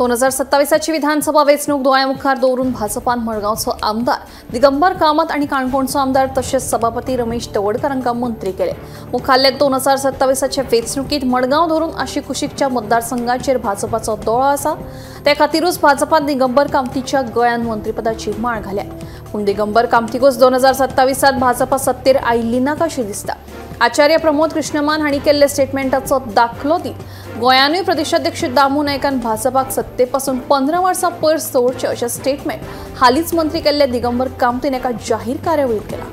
2027ची विधानसभा वेंचणूक दोळ्यामुखार दवरून भाजपान मडगांवचो आमदार दिगंबर कामत आणि काणकोणचो आमदार तसेच सभापती रमेश तवडकरांका मंत्री केले। मुखाल्ले 2027चे वेंचणुकीत मडगांव धरून आशी कुशीकच्या मतदारसंघाचेर भाजपाचो दोळो आसा। त्या खातीरूच भाजपान दिगंबर कामतीच्या गळ्यान मंत्रीपदाची माळ घाल्या। पूण दिगंबर कामतीकूच 2027त भाजपा सत्तेर आयिल्ली ना कशी दिसता। आचार्य प्रमोद कृष्णमान हांणी केल्ले स्टेटमेंटाचो दाखलो दीत गोंयानूय प्रदेशाध्यक्ष दामू नायकान भाजपाक सत्तेपासून 15 वर्सां पयस दवरचे अशें स्टेटमेंट हालींच मंत्री केल्ले दिगंबर कामतीन एका जाहीर कार्यावळीत केला।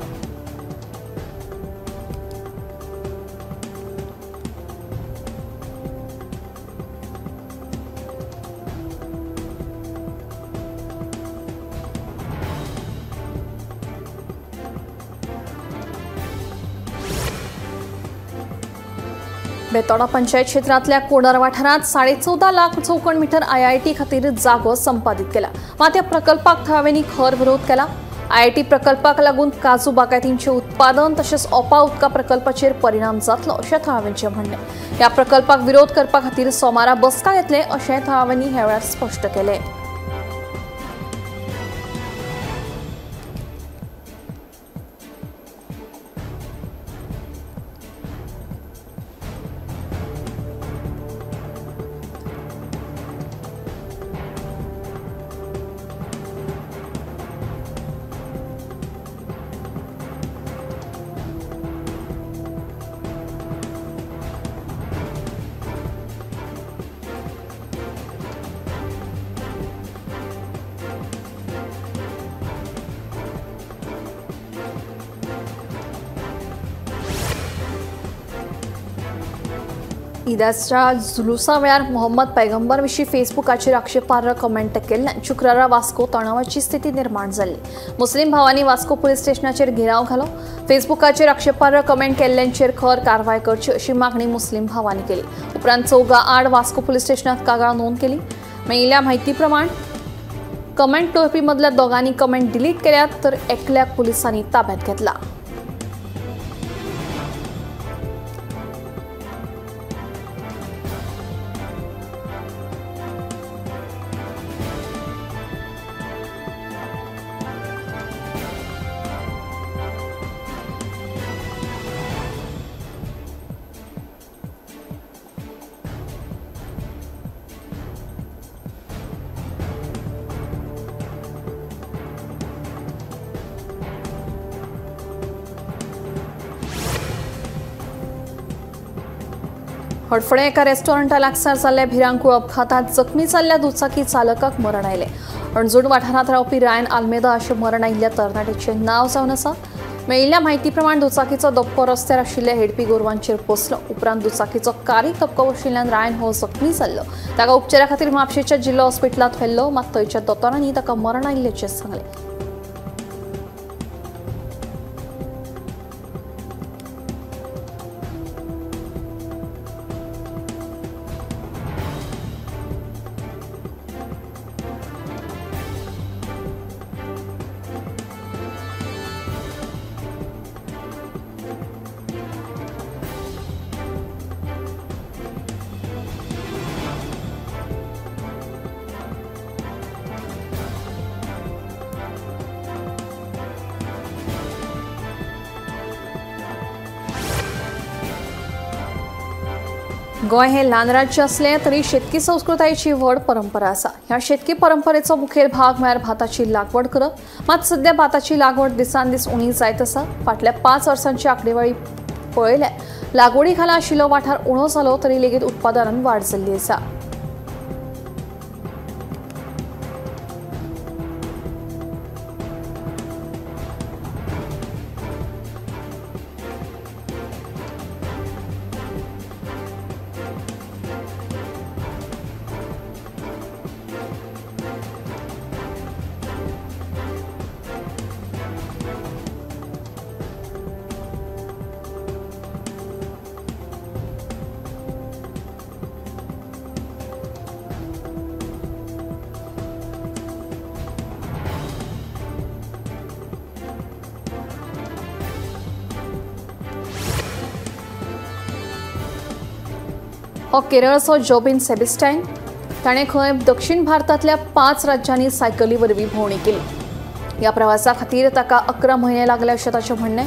बेतोडा पंचायत क्षेत्रातल्या कोडार वाठारात 14.5 लाख चौकण मीटर IIT खातीर जागो संपादीत केला। मात ह्या प्रकल्पाक थळाव्यांनी खर विरोध केला। IIT प्रकल्पाक लागून काजू बागायतींचे उत्पादन तसेच ओपा उदका प्रकल्पाचेर परिणाम जातलो अशें थळाव्यांचें म्हणणें। ह्या प्रकल्पाक विरोध करपा खातीर सोमारा बसका घेतले अशें थळाव्यांनी ह्या वेळार स्पश्ट केलें। ईदाच्या जुलुसा वेळार मोहम्मद पैगंबर विशीं फेसबुकाचेर आक्षेपार्ह कमेंट केल्ल्यान शुक्रारा वास्को तणावाची स्थिती निर्माण जाल्ली। मुस्लिम भावांनी वास्को पुलीस स्टेशनाचेर घेराव घालो। फेसबुकाचेर आक्षेपार्ह कमेंट केल्ल्यांचेर खर कारवाय करची अशी मागणी मुस्लिम भावांनी केली। उपरांत चौगा आड वास्को पुलीस स्टेशनात कागाळ नोंद केली। मेळिल्ल्या म्हायती प्रमाण कमेंट करपी मदल्या दोगांनी कमेंट डिलीट केल्यात तर एकल्याक पुलिसांनी ताब्यात घेतला। हडफडे एका रेस्टॉरंटा लागसार जाल्ल्या भिरांकूळ अपघातात जखमी जाल्ल्या दुचाकी चालकाक मरण आयले। अणजूड वाठारांत रावपी रायन आल्मेदा अशें मरण आयिल्ल्या तरणाट्याचें नांव जावन आसा। मेळिल्ल्या म्हायती प्रमाण दुचाकीचो धक्को रस्त्यार आशिल्ल्या हेडपी गोरवांचेर बसलो। उपरांत दुचाकीचो कारी धक्को बशिल्ल्यान रायन हो जखमी जाल्लो। ताका उपचारा खातीर म्हापशेच्या जिल्हा हॉस्पिटलांत व्हेल्लो, मात थंयच्या दोतोरांनी ताका मरण आयिल्ल्याचें सांगलें। गोंय हे ल्हान राज्य असले तरी शेतकी संस्कृतायेची व्हड परंपरा आसा। ह्या शेतकी परंपरेचो मुखेल भाग म्हळ्यार भाताची लागवड करप। मात सध्या भाताची लागवड दिसान दीस उणी जायत आसा। फाटल्या 5 वर्सांची आंकडेवारी पळयल्यार लागवडी खाला आशिल्लो वाठार उणो जालो तरी लेगीत उत्पादनांत वाड जाल्ली आसा। हो केरळचो जोबिन सेबेस्टायन। ताणे खंय दक्षिण भारतातल्या 5 राज्यांनी सायकलीवर विभोवणी केली। या प्रवासा खातीर ताका 11 महिने लागले अशें ताचें म्हणणें।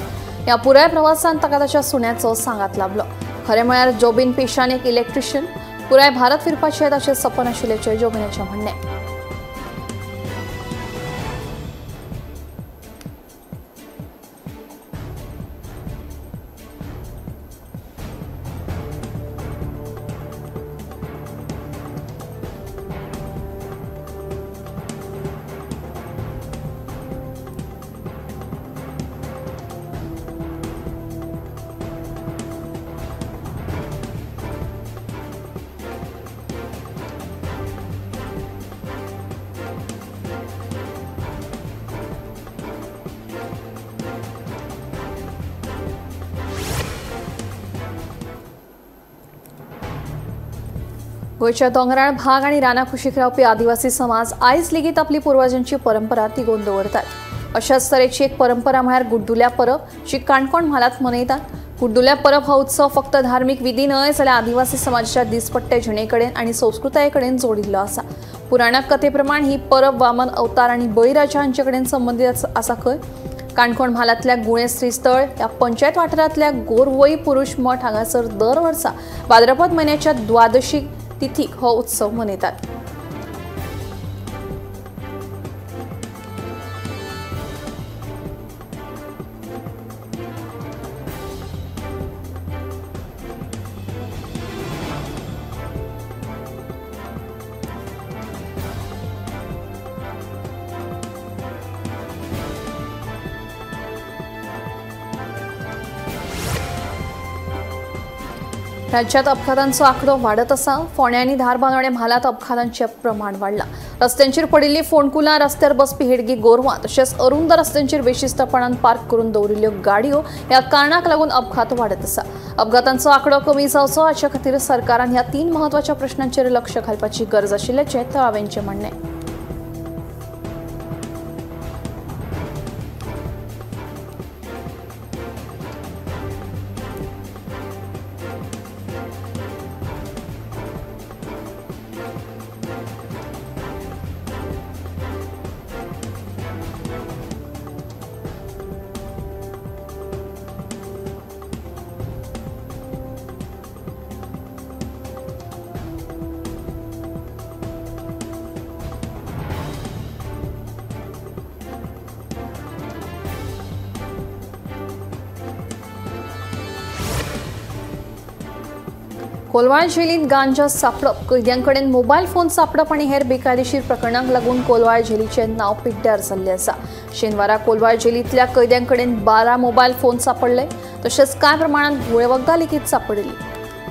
या पुराय प्रवासान ताका ताच्या सुन्याचो सांगात लाभलो। खरें म्हळ्यार जोबीन पेशान एक इलेक्ट्रिशियन पुराय भारत फिरपाचें ताचें सपन आशिल्ल्याचें जोबिनाचें म्हणणें। गोयच्या दोंगराळ भाग आणि रानां कुशीक रावपी आदिवासी समाज आयज लेगीत आपली पुर्वजांची परंपरा तिगोवन दवरतात। अशाच तरेची एक परंपरा म्हळ्यार गुड्डुल्या परब, जी काणकोण म्हालांत मनयतात। गुड्डुल्या परब हो उत्सव फक्त धार्मीक विधी न्हय जाल्यार आदिवासी समाजाच्या दिसपट्टे जिणे कडेन आनी संस्कृताये कडेन जोडिल्लो आसा। पुराणक कथे प्रमाण ही परब वामन अवतार आनी बळीराजा हांचे कडेन संबंदीत आसा। खंय काणकोण म्हालांतल्या गुणे श्रीस्थळ ह्या पंचायत वाठारांतल्या गोरवई पुरुष मठ हांगासर दर वर्सा भाद्रपद म्हयन्याच्या द्वादशी तिथीक हो उत्सव मनयतात। राज्यात अपघातांचो आंकडो वाढत आसा। फोंड्या आनी धारबांदोड्या म्हालांत अपघातांचें प्रमाण वाडलां। रस्त्यांचेर पडिल्लीं फोंडकुलां, रस्त्यार बसपी हेडगी गोरवां तशेंच अरुंद रस्त्यांचेर बेशिस्तपणान पार्क करून दवरिल्ल्यो गाडयो ह्या कारणाक लागून अपघात वाडत आसा। अपघातांचो आंकडो कमी जावचो हाचे खातीर सरकारान ह्या 3 म्हत्वाच्या प्रश्नांचेर लक्ष घालपाची गरज आशिल्ल्याचें थळाव्यांचें म्हणणें। कोलवाळ जेलींत गांजा सापडप, कैद्यांकडेन मोबायल फोन सापडप आनी हेर बेकायदेशीर प्रकरणांक लागून कोलवाळ जेलीचें नांव पिड्ड्यार जाल्लें आसा। शेनवारा कोलवाळ जेलींतल्या कैद्यांकडेन 12 मोबायल फोन सापडले, तशेंच कांय प्रमाणात गुळे वखदां लेगीत सापडली।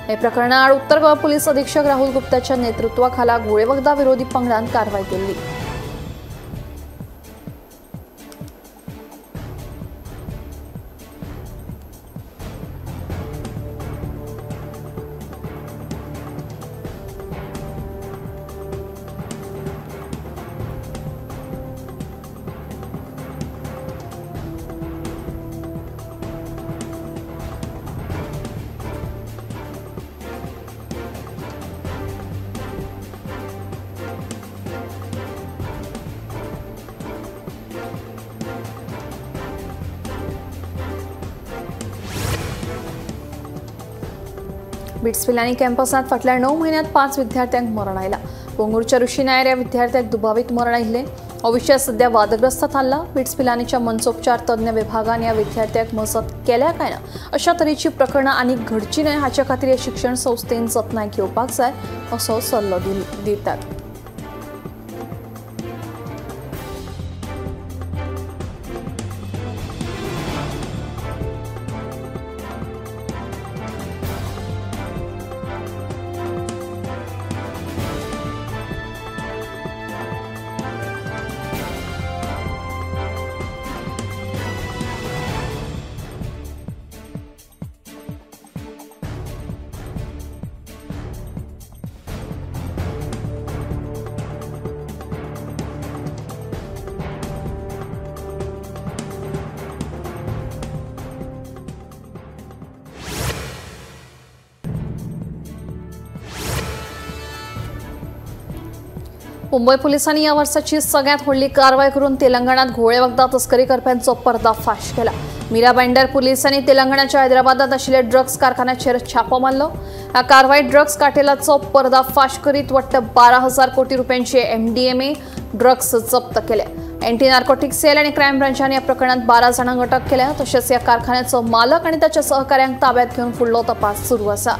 हे प्रकरणा आड उत्तर गोवा पुलीस अधीक्षक राहुल गुप्ताच्या नेतृत्वाखाला गुळे वखदां विरोधी पंगडान कारवाय केल्ली। बिट्स कॅम्पसात फाटल्या 9 म्हयन्यांत 5 विद्यार्थ्यांक मरण आयला। पोंगूरच्या ऋषीनायर ह्या विद्यार्थ्याक दुबावीत मरण आयिल्ले। हो विशय सध्या वादग्रस्त थारला। बिट्स पिलानीच्या मनसोपचार तज्ञ विभागान ह्या विद्यार्थ्याक मजत केल्या काय ना अशा तरेची प्रकरणां आनी घडची न्हय हाचे खातीर हे शिक्षण संस्थेन जतनाय घेवपाक जाय असो सल्लो दितात। मुंबई पोलिसांनी या वर्षाची सगळ्यात व्हडली कारवाई करून तेलंगणात घोळे वखदा तस्करी करप्यांचो पर्दाफाश केला। मीरा भाईंदर पोलिसांनी तेलंगणाच्या हैदराबादात आशिल्ल्या ड्रग्स कारखान्याचेर छापो मारलो। ह्या कारवाईत ड्रग्स कार्टेलाचो पर्दाफाश करीत वट्ट 12,000 कोटी रुपयांचे MDMA ड्रग्स जप्त केले। एंटी नार्कोटिक्स सेल आणि क्राईम ब्रांचाने या प्रकरणात 12 जणांक अटक केल्या। तसेच या कारखान्याचो मालक आणि त्याच्या सहकाऱ्यांक ताब्यात घेऊन फुडलो तपास सुरू आसा।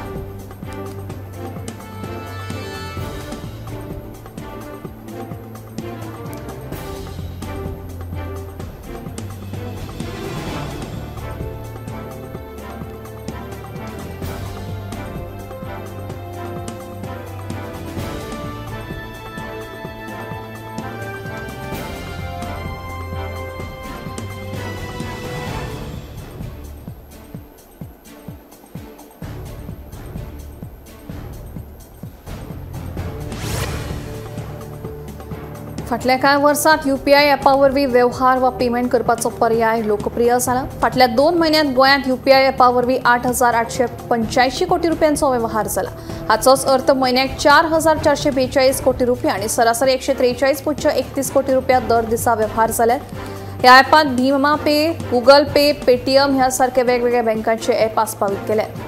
फाटल्या कांय वर्सांत UPI ॲपावरवीं व्यवहार वा पेमेंट करपाचो पर्याय लोकप्रिय जाला। फाटल्या 2 म्हयन्यांत गोंयांत UPI ॲपावरवीं 8,885 कोटी रुपयांचो व्यवहार जाला। हाचोच अर्थ म्हयन्याक 4,442 कोटी रुपया आणि सरासरी 143.31 कोटी रुपया दर दिसा व्यवहार जाल्यात। ह्या ॲपांत भीमा पे, गुगल पे, पेटीएम ह्या सारखे वेगवेगळ्या बँकांचे ॲप आस्पावीत केल्यात।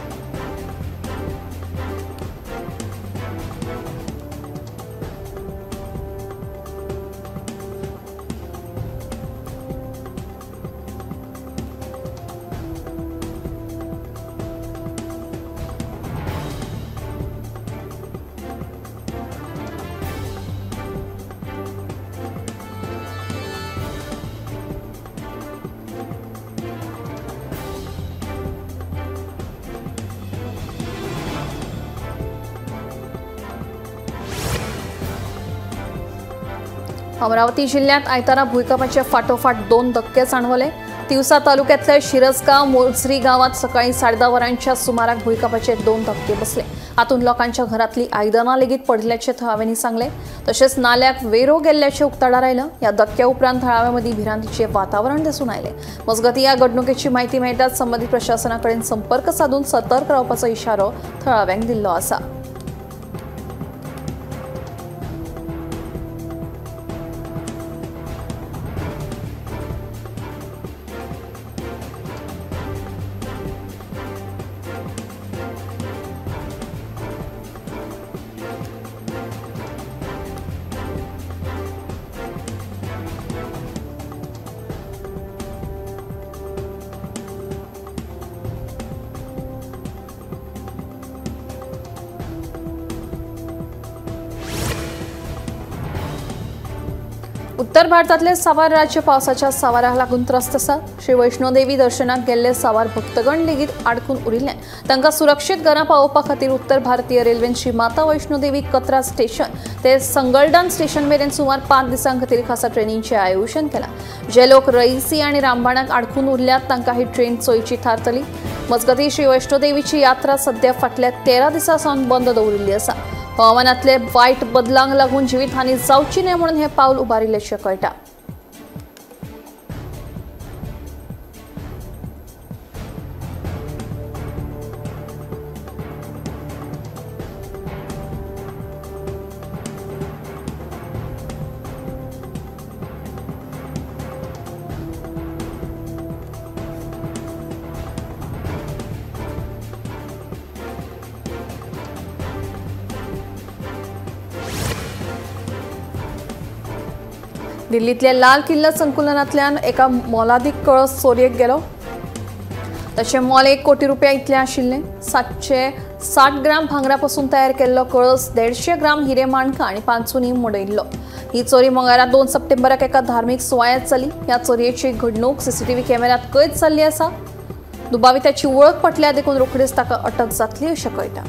अमरावती जिल्ह्यात आयतारा भूकंपाचे फाटोफाट 2 धक्के जाणवले। तिवसा तालुक्यातल्या शिरसगाव मोजरी गावात सकाळी 10:30 वरांच्या सुमाराक भूकंपाचे 2 धक्के बसले। हातून लोकांच्या घरातली आयदनां लेगीत पडल्याचे थळाव्यांनी सांगले। तसेच नाल्याक वेरो गेल्ल्याचे उक्ताडार आयलं। या धक्क्या उपरांत थळाव्यामध्ये भिरांतीचे वातावरण दिसून आयले। मजगती या घडणुकेची माहिती मेळताच संबंधित प्रशासनाकडे संपर्क साधून सतर्क रावपाचो इशारो थळाव्यांक दिल्लो आसा। उत्तर भारतातले सावार राज्य पावसाच्या सावाराक लागून त्रस्त आसा। श्री वैष्णोदेवी दर्शनाक गेल्ले सावार भक्तगण लेगीत आडकून उरिल्ल्यान तांकां सुरक्षीत घरा पावोवपा खातीर उत्तर भारतीय रेल्वेन श्री माता वैष्णोदेवी कत्रा स्टेशन ते संगलडान स्टेशन मेरेन सुमार 5 दिसां खातीर खासा ट्रेनींचे आयोजन केलां। जे लोक रईसी आणि रामबाणाक आडकून उरल्यात तांकां ही ट्रेन सोयीची थारतली। मजगती श्री वैष्णोदेवीची यात्रा सध्या फाटल्या 13 दिसांसावन बंद दवरिल्ली आसा। हवामानातले वायट बदलांक लागून जिवीतहानी जावची न्हय म्हणून हे पावल उबारिल्लेशें कळटा। दिल्लीतल्या लाल किल्ला संकुलांतल्यान एका मोलादीक कळस चोरयेक गेलो। ताचे मोल 1 कोटी रुपया इतलें आशिल्लें। 760 ग्राम भांगरापासून तयार केल्लो कळस 150 ग्राम हिरे माणका आणि पांचुनी मोडयल्लो। ही चोरी मंगळारा 2 सप्टेंबराक एका धार्मीक सुवाळ्यात जाली। ह्या चोरयेची घडणूक CCTV कॅमेऱ्यात कैद जाल्ली आसा। दुबावित्याची वळख पटल्या देखून रोखडीच ताका अटक जातली अशें कळटा।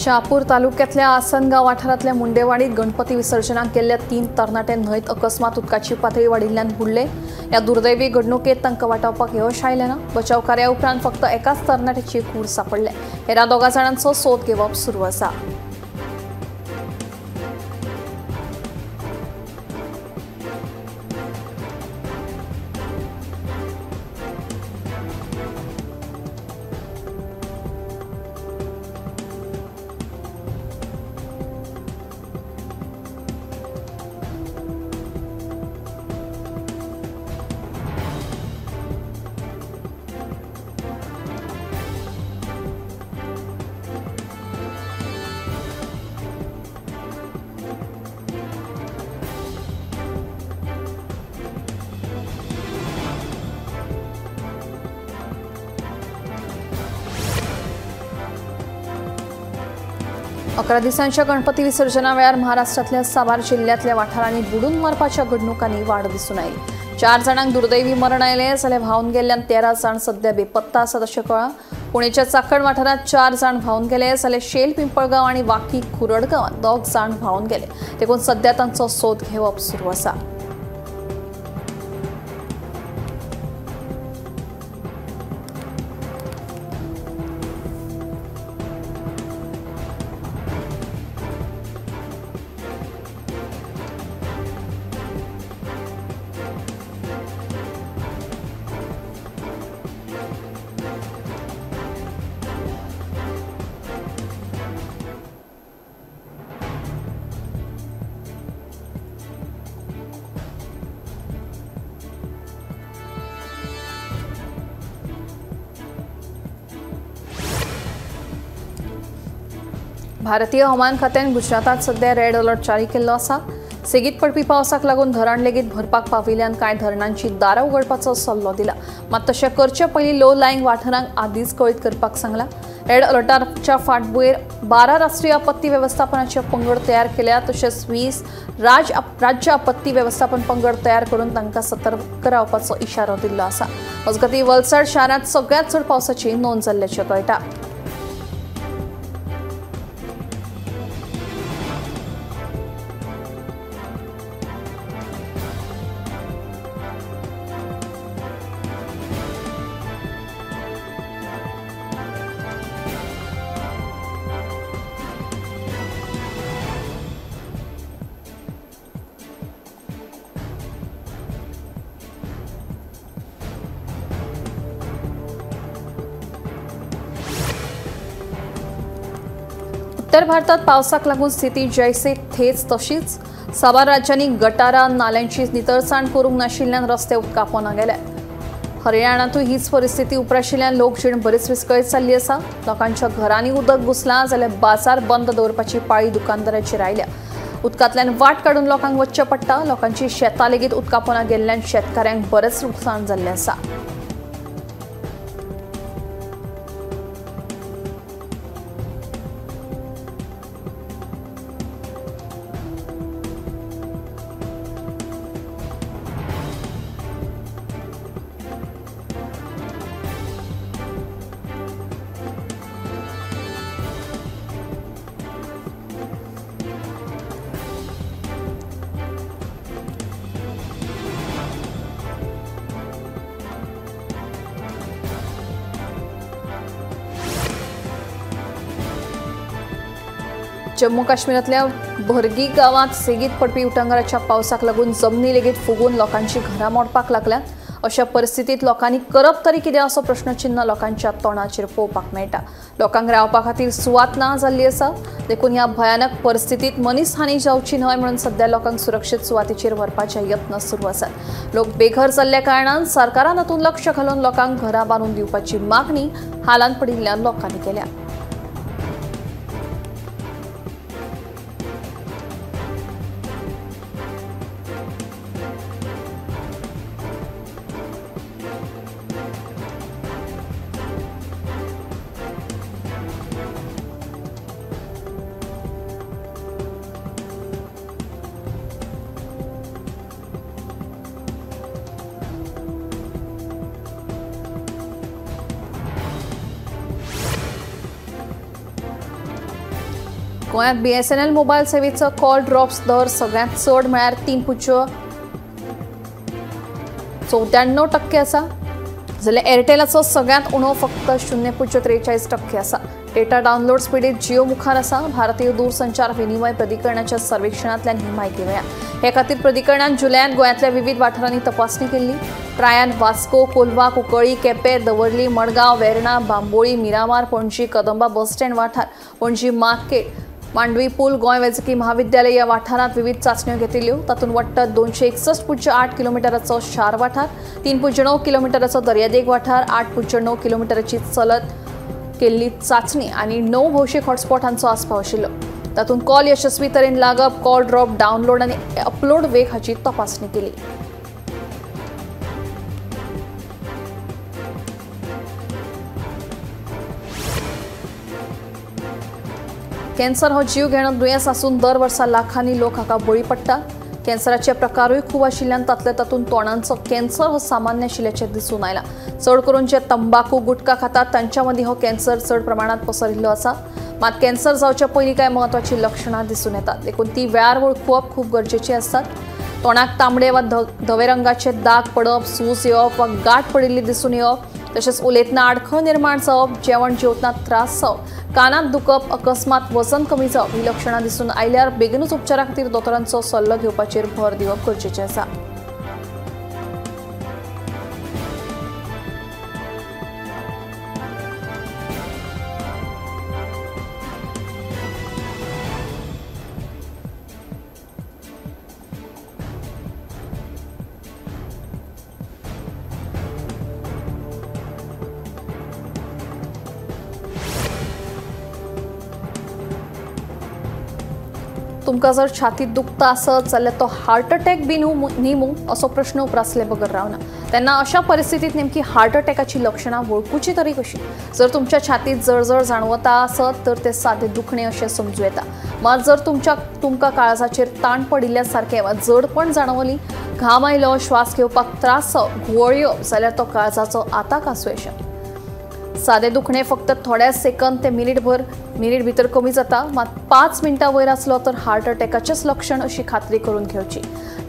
शहापूर तालुक्यातल्या आसनगाव वाठारातल्या मुंडेवाडीत गणपती विसर्जनाक गेल्ल्या 3 तरणाटे न्हंयत अकस्मात उदकाची पातळी वाडिल्ल्यान बुडले। या दुर्दैवी घडणुकेत तांकां वाटावपाक यश आयलें ना। बचाव कार्या उपरांत फक्त एकाच तरणाट्याची कूड सापडले। हेरा 2 जाणांचो सोद घेवप सुरू आसा। अकरा दिसांच्या गणपती विसर्जना वेळार महाराष्ट्रातल्या साबार जिल्ह्यातल्या वाठारांनी बुडून मरपाच्या घडणुकांनी वाढ दिसून आयली। 4 जाणांक दुर्दैवी मरण आयलें जाल्यार व्हांवन गेल्ल्यान 13 जाण सध्या बेपत्ता आसात अशें कळ्ळां। पुणेच्या चाकण वाठारांत 4 जाण व्हांवन गेले जाल्यार शेल पिंपळगांव आनी वाकी कुरड गांवांत 2 जाण व्हांवन गेले। देखून सध्या तांचो सोद घेवप सुरू आसा। भारतीय हवामान खात्यान गुजरातात सध्या रेड अलर्ट जारी केल्लो आसा। सेगीत पडपी पावसाक लागून धरण लेगीत भरपाक पाविल्ल्यान कांय धरणांची दारां उगडपाचो सल्लो दिला। मात तशें करचे पयलीं लो लायंग वाठारांक आदींच कळीत करपाक सांगला। रेड अलर्टाच्या फाटभुंयेर 12 राष्ट्रीय आपत्ती वेवस्थापनाचे पंगड तयार केल्या, तशेंच 20 राज्य आपत्ती वेवस्थापन पंगड तयार करून तांकां सतर्क रावपाचो इशारो दिल्लो आसा। मजगतीं वलसाड शारांत सगळ्यांत चड पावसाची नोंद जाल्ल्याचें कळटा। उत्तर भारतात पावसाक लागून स्थिती जैसे थेच तशीच। साबार राज्यांनी गटारां नाल्यांची नितळसाण करूंक नाशिल्ल्यान रस्ते उदकापोंदा गेले। हरियाणातूय हीच परिस्थिती उप्राशिल्ल्यान लोकजीण बरीच विस्कळीत जाल्ली आसा। लोकांच्या घरांनी उदक घुसलां जाल्यार बाजार बंद दवरपाची पाळी दुकानदारांचेर आयल्या। उदकांतल्यान वाट काडून लोकांक वचचें पडटा। लोकांची शेतां लेगीत उदकापोंदा गेल्ल्यान शेतकाऱ्यांक बरेच लुकसाण जाल्लें आसा। जम्मू काश्मीरातल्या भरगी गावात सेगीत पडपी उटंगराच्या पावसाक लागून जमनी लेगीत फुगून लोकांची घरां मोडपाक लागल्यात। अशा परिस्थितीत लोकांनी करप तरी कितें असो प्रश्नचिन्ह लोकांच्या तोंडाचेर पळोवपाक मेळटा। लोकांक रावपा खातीर सुवात ना जाल्ली आसा। देखून ह्या भयानक परिस्थितीत मनीसहानी जावची न्हय म्हणून सध्या लोकांक सुरक्षीत सुवातेचेर व्हरपाचे यत्न सुरू आसात। लोक बेघर जाल्ल्या कारणान सरकारान हातूंत लक्ष घालून लोकांक घरां बांदून दिवपाची मागणी हालांत पडिल्ल्या लोकांनी केल्या। गोंयांत BSNL मोबायल सेवेचो कॉल ड्रॉप्स दर सगळ्यांत चड म्हळ्यार 3.94% आसा, जाल्यार एअरटेलाचो सगळ्यांत उणो फक्त 0.43% आसा. डेटा डावनलोड स्पीडीत जियो मुखार आसा. भारतीय दूरसंचार विनिमय प्राधिकरणाच्या सर्वेक्षणांतल्यान ही म्हायती मेळ्ळ्या. हे खातीर प्राधिकरणान जुलयांत गोंयांतल्या विविध वाठारांनी तपासणी केल्ली. ट्रायान वास्को, कोलवा, कुंकळ्ळी, केपें, दवर्ली, मडगांव, वेर्णा, बांबोळी, मिरामार, पणजी, कदंबा बस स्टँड वाठार, पणजी मार्केट, मांडवी पूल, गोंय वैजकी महाविद्यालय ह्या वाठारांत विविध चाचण्यो घेतिल्ल्यो. तातूंत वट्ट 261.8 किलोमिटराचो शार वाठार, 3.9 किलोमिटराचो दर्यादेग वाठार, 8.9 किलोमिटराची चलत केल्ली चाचणी आनी 9 भौशीक हॉटस्पॉट हांचो आस्पाव आशिल्लो. तातूंत कॉल यशस्वी तरेन लागप, कॉल ड्रॉप, डावनलोड आनी अपलोड वेग हाची तपासणी केली. कॅन्सर हो जीव घेणो दुयेंस आसून दर वर्सा लाखांनी लोक हाका बळी पडटा. कॅन्सराचे प्रकारूय खूब आशिल्ल्यान तातूंत तोंडांचो कॅन्सर हो सामान्य आशिल्ल्याचें दिसून आयलां. चड करून जे तंबाखू गुटखा खातात तांच्या मदीं हो कॅन्सर चड प्रमाणांत पसरिल्लो आसा. मात कॅन्सर जावचे पयलीं कांय म्हत्वाची लक्षणां दिसून येतात, देखून ती वेळार वळखुवप खूब गरजेची आसतात. तोंडाक तांबडे वा धवे रंगाचे दाग पडप, सूज येवप वा गांठ पडिल्ली दिसून येवप, तशेंच उलयतना आडखळ निर्माण जावप, जेवण जेवतना त्रास जावप, कानांत दुखप, अकस्मात वजन कमी जावप ही लक्षणां दिसून आयल्यार बेगीनूच उपचारा खातीर दोतोरांचो सल्लो घेवपाचेर भर दिवप गरजेचें आसा. तुमकां जर छातीत दुखता आसत जाल्यार तो हार्ट अटॅक बी न्ही असो प्रश्न उप्रासले बगर रावना. तेन्ना अशा परिस्थितीत नेमकी हार्ट अटॅकाची लक्षणां वळखुची तरी कशी? जर तुमच्या छातीत जळजळ जाणवता आसत तर ते सादे दुखणे अशें समजूं येता. मात जर तुमकां काळजाचेर ताण पडिल्ल्या सारकें वा जडपण जाणवली, घाम आयलो, श्वास घेवपाक त्रास जावप, घुंवळ जाल्यार तो काळजाचो आताक आसूं येता. सादे दुखणे फक्त थोड्या सेकंद ते मिनिट भितर कमी जाता. मात 5 मिनटां वयर आसलो तर हार्ट अटॅकाचेच लक्षण अशी खात्री करून घेवची.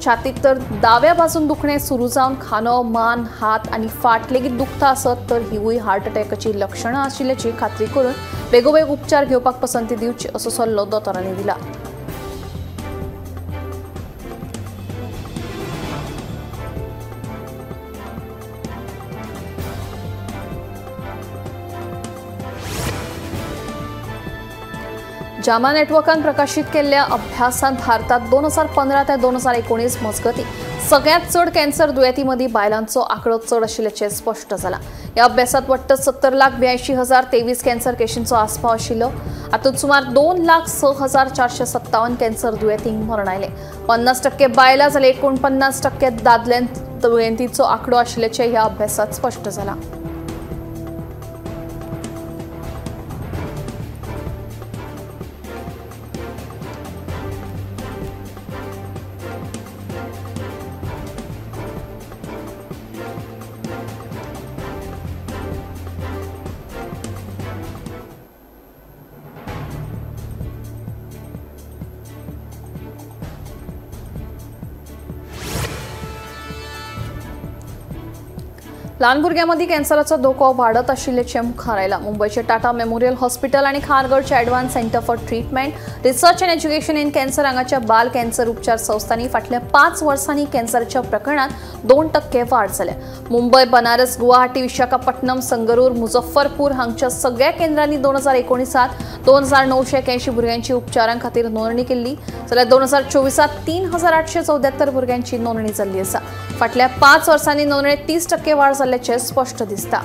छातीत तर दाव्या बाजून दुखणे सुरू जावन खांदो, मान, हात आनी फाट लेगीत दुखता आसत तर हिवूय हार्ट अटॅकाची लक्षणां आशिल्ल्याची खात्री करून बेगोबेग उपचार घेवपाक पसंती दिवची असो सल्लो दोतोरांनी दिला. जामा नेटवर्कान प्रकाशित केल्ल्या अभ्यासांत भारतात 2015 ते 2019 मजगतीं सगळ्यांत चड कॅन्सर दुयेंती मदीं बायलांचो आंकडो चड आशिल्ल्याचें स्पश्ट जालां. ह्या अभ्यासात वट्ट 70,82,023 कॅन्सर केशींचो आस्पाव आशिल्लो. हातूंत सुमार 2,06,457 कॅन्सर दुयेंतींक मरण आयलें. 50% बायलां जाल्यार 49% दादले दुयेंतींचो आंकडो आशिल्ल्याचें ह्या अभ्यासात स्पश्ट जालां. ल्हान भुरग्यांमदीं कॅन्सराचो धोको वाडत आशिल्ल्याचें मुखार आयलां. मुंबयचे टाटा मेमोरियल हॉस्पिटल आनी खारगडचे advance centre for treatment, research and education in cancer हांगाच्या बाल कॅन्सर उपचार संस्थांनी फाटल्या 5 वर्सांनी कॅन्सराच्या प्रकरणांत 2% वाड जाल्या. मुंबय, बनारस, गुवाहाटी, विशाखापट्टणम, संगरूर, मुझफ्फरपूर हांगच्या सगळ्या केंद्रांनी 2019 2,981 भुरग्यांची उपचारां खातीर नोंदणी केल्ली, जाल्यार 2024 3,874 भुरग्यांची नोंदणी जाल्ली आसा. फाटल्या 5 वर्सांनी नोंदणीत 30% वाड जाल्ल्याचें स्पश्ट दिसता.